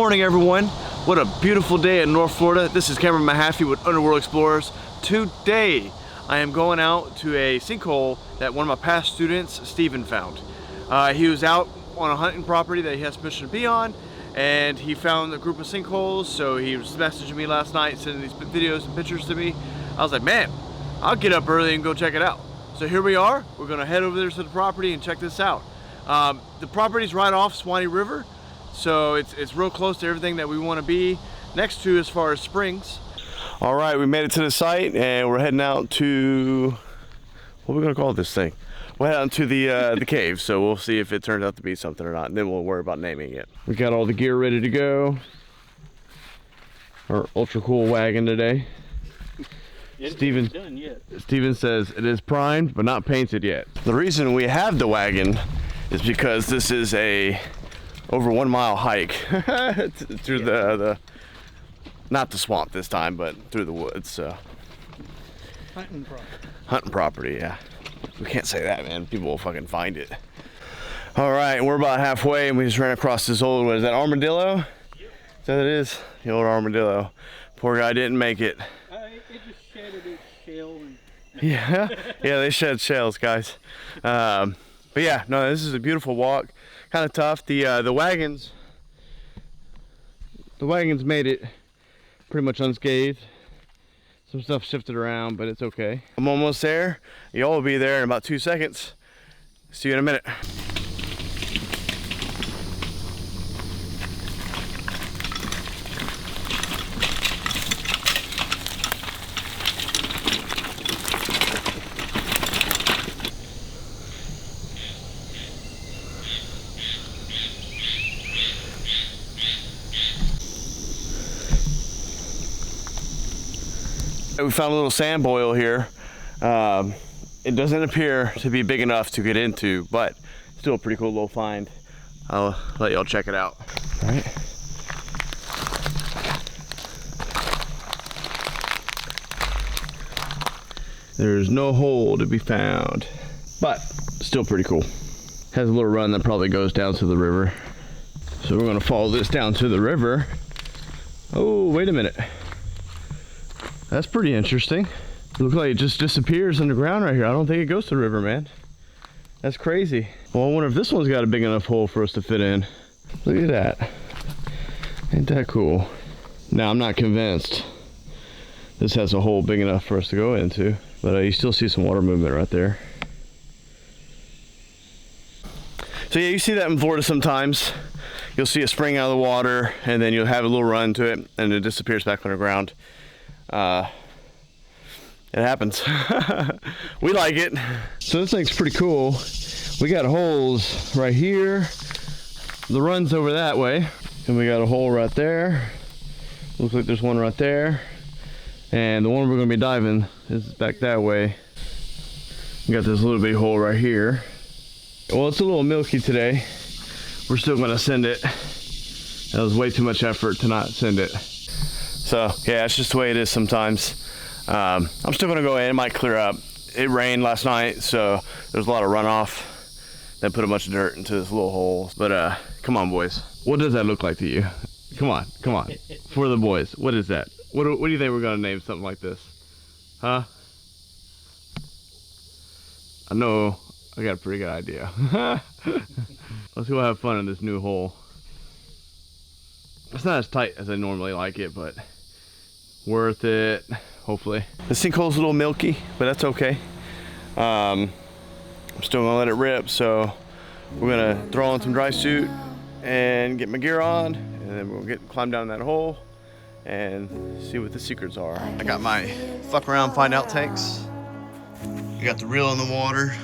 morning, everyone. What a beautiful day in North Florida. This is Cameron Mahaffey with Underworld Explorers. Today, I am going out to a sinkhole that one of my past students, Steven, found. He was out on a hunting property that he has permission to be on, and he found a group of sinkholes, so he was messaging me last night, sending these videos and pictures to me. I was like, man, I'll get up early and go check it out. So here we are. We're gonna head over there to the property and check this out. The property's right off Swanee River, so it's real close to everything that we want to be next to as far as springs. All right, we made it to the site and we're heading out to, what are we gonna call this thing? We're heading out to the cave, so we'll see if it turns out to be something or not, and then we'll worry about naming it. We got all the gear ready to go. Our ultra cool wagon today. Steven says it is primed but not painted yet. The reason we have the wagon is because this is a over 1 mile hike through the not the swamp this time, but through the woods. Hunting property. Hunting property, yeah. We can't say that, man. People will fucking find it. All right, we're about halfway, and we just ran across this old, what is that, armadillo? Yep. Is that what it is? The old armadillo. Poor guy didn't make it. It just shedded its shell. Yeah, yeah, they shed shells, guys. But yeah, no, this is a beautiful walk. Kind of tough. The wagons made it pretty much unscathed. Some stuff shifted around, but it's okay. I'm almost there. Y'all will be there in about 2 seconds. See you in a minute. We found a little sand boil here. It doesn't appear to be big enough to get into, but still a pretty cool little find. I'll let y'all check it out. All right. There's no hole to be found, but still pretty cool. Has a little run that probably goes down to the river. So we're gonna follow this down to the river. Oh, wait a minute. That's pretty interesting. It looks like it just disappears underground right here. I don't think it goes to the river, man. That's crazy. Well, I wonder if this one's got a big enough hole for us to fit in. Look at that. Ain't that cool? Now, I'm not convinced this has a hole big enough for us to go into, but you still see some water movement right there. So yeah, you see that in Florida sometimes. You'll see a spring out of the water, and then you'll have a little run to it, and it disappears back underground. It happens. We like it. So this thing's pretty cool. We got holes right here. The run's over that way, and we got a hole right there. Looks like there's one right there, and the one we're gonna be diving is back that way. We got this little bitty hole right here. Well, it's a little milky today. We're still gonna send it. That was way too much effort to not send it. So yeah, it's just the way it is sometimes. I'm still gonna go in. It might clear up. It rained last night, so there's a lot of runoff that put a bunch of dirt into this little hole. But come on, boys. What does that look like to you? Come on, come on. For the boys, what is that? What do you think we're gonna name something like this? Huh? I know I got a pretty good idea. Let's go have fun in this new hole. It's not as tight as I normally like it, but worth it, hopefully. The sinkhole's a little milky, but that's okay. I'm still gonna let it rip, so we're gonna throw on some dry suit and get my gear on, and then we'll climb down that hole and see what the secrets are. I got my fuck around, find out tanks. I got the reel in the water,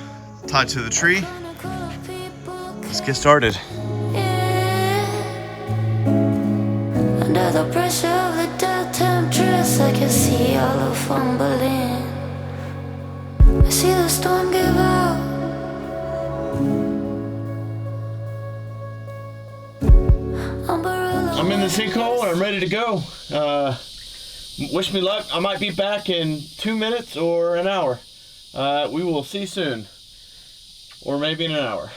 tied to the tree. Let's get started. Under the pressure of the dark temptress, I can see all of fumbling. I see the storm give out. I'm in the sinkhole and I'm ready to go. Wish me luck. I might be back in 2 minutes or an hour. We will see soon. Or maybe in an hour.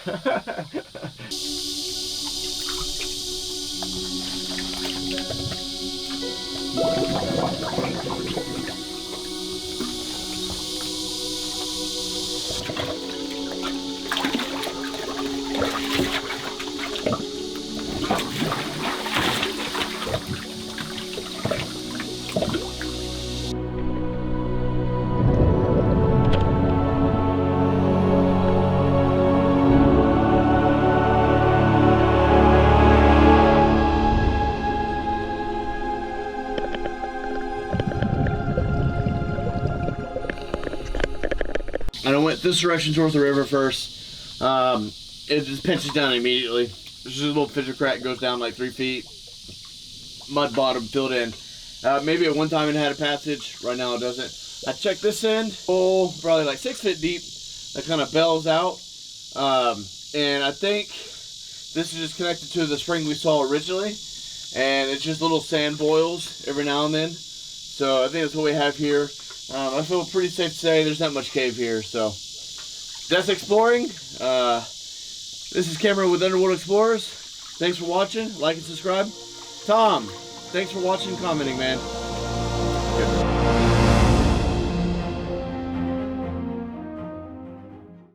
And I went this direction towards the river first. It just pinches down immediately. There's just a little fissure crack, goes down like 3 feet. Mud bottom filled in. Maybe at one time it had a passage. Right now it doesn't. I checked this end. Hole probably like 6 feet deep. That kind of bells out. And I think this is just connected to the spring we saw originally. And it's just little sand boils every now and then. So I think that's what we have here. I feel pretty safe to say there's not much cave here, so that's exploring. This is Cameron with Underworld Explorers. Thanks for watching. Like and subscribe. Tom, thanks for watching and commenting, man.